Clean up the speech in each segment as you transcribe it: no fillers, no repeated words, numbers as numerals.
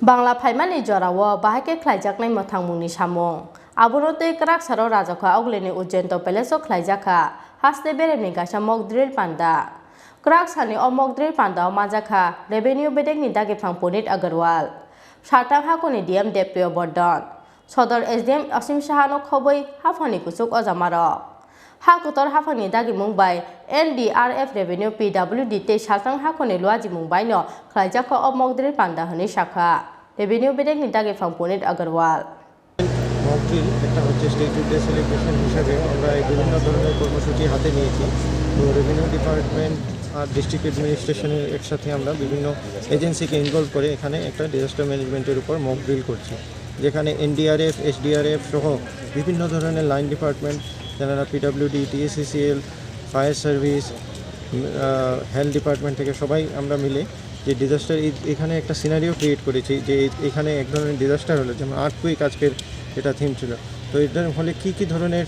Bangla Paimani Jorawa, Bahake Khlaijakha Mothangmungni Samung. Abunote Kraksalo Rajakhor Agulini Ujjayanta Peleso Khlaijakha, Haste beremni Kaisa mock drill Panda. Kraksani o mock drill Panda o Majakha, revenue bedekni dagi Punit Agarwal. Sartang Hakuni DM Depio Bordon. Sodor SDM Asim Shahano Khoboi, Hafani Kusuk Ozamaro. Hakutor Hafani Dagi Mumbai, NDRF Revenue PWD Sartang Hakuni Luaji Mumbai no, Khlaijakha o mock drill Panda Hani Shakha. Revenue bedekni dagi Punit Agarwal. Mock drill একটা হচ্ছে state day celebration হিসাবে আমরা এই বিভিন্ন ধরনের কর্মসূচি হাতে নিয়েছি। তো রেভিনিউ ডিপার্টমেন্ট আর ডিস্ট্রিক্ট অ্যাডমিনিস্ট্রেশনের একসাথে আমরা বিভিন্ন এজেন্সিকে ইনভলভ করে এখানে একটা ডিজাস্টার ম্যানেজমেন্টের উপর মক ড্রিল করছি, যেখানে এনডিআরএফ এসডিআরএফ সহ বিভিন্ন ধরনের লাইন ডিপার্টমেন্ট যারা PWD TSCCL fire service health department থেকে সবাই আমরা মিলে যে ডিজাস্টার এখানে একটা সিনারিও ক্রিয়েট করেছি যে এখানে এক ধরনের ডিজাস্টার হলো, যেমন আর্থকুইক আজকের এটা থিম ছিল। তো এটার ফলে কী ধরনের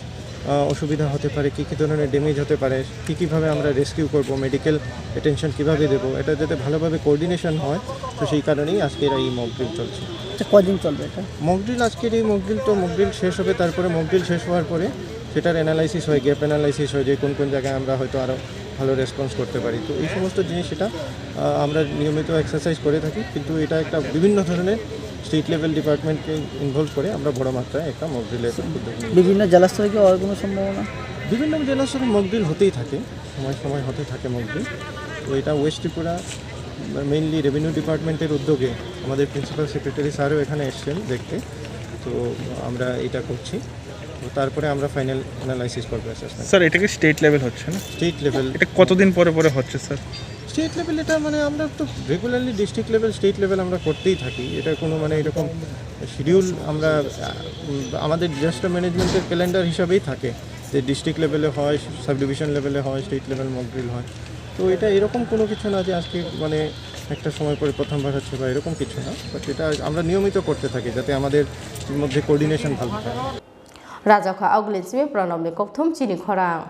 অসুবিধা হতে পারে, কী ধরনের ড্যামেজ হতে পারে, কীভাবে আমরা রেস্কিউ করব, মেডিকেল অ্যাটেনশন কীভাবে দেবো, এটা যাতে ভালোভাবে কোঅর্ডিনেশন হয়। তো সেই কারণেই আজকের এই মক ড্রিল চলছে। কদিন চলবে এটা মক ড্রিল? আজকের এই মক ড্রিল শেষ হবে, তারপরে মক ড্রিল শেষ হওয়ার পরে সেটার অ্যানালাইসিস হয়, গ্যাপ অ্যানালাইসিস হয় যে কোন জায়গায় আমরা হয়তো আরও ভালো রেসপন্স করতে পারি। তো এই সমস্ত জিনিস সেটা আমরা নিয়মিত এক্সারসাইজ করে থাকি, কিন্তু এটা একটা বিভিন্ন ধরনের স্টেট লেভেল ডিপার্টমেন্টকে ইনভলভ করে আমরা বড় মাত্রায় একটা মক ড্রিলের বিভিন্ন জেলাস্তরে কি হওয়ার কোনো সম্ভাবনা? বিভিন্ন জেলাস্তরে মক ড্রিল হতেই থাকে, সময় হতে থাকে মক ড্রিল। তো এটা ওয়েস্ট ত্রিপুরা মেইনলি রেভিনিউ ডিপার্টমেন্টের উদ্যোগে আমাদের প্রিন্সিপাল সেক্রেটারি স্যারও এখানে এসছেন দেখতে। তো আমরা এটা করছি, তো তারপরে আমরা ফাইনাল অ্যানালাইসিস করবো অ্যাসেসমেন্ট। স্যার এটা কি স্টেট লেভেল হচ্ছে না? State level. এটা কতদিন পরে হচ্ছে স্যার? স্টেট লেভেল এটা মানে আমরা তো regularly district level state level আমরা করতেই থাকি। এটা কোনো মানে এরকম শিডিউল আমরা আমাদের ডিজাস্টার ম্যানেজমেন্টের ক্যালেন্ডার হিসাবেই থাকে যে ডিস্ট্রিক্ট লেভেলে হয়, সাব ডিভিশন লেভেলে হয়, স্টেট লেভেল মক ড্রিল হয়। তো এটা এরকম কোনো কিছু না যে আজকে মানে একটা সময় পরে প্রথমবার হচ্ছে বা এরকম কিছু না, বাট এটা আমরা নিয়মিত করতে থাকি যাতে আমাদের মধ্যে কোঅর্ডিনেশন ভালো থাকে। Rajakhor Agulini Pranamni Kopthum Chini Khorang.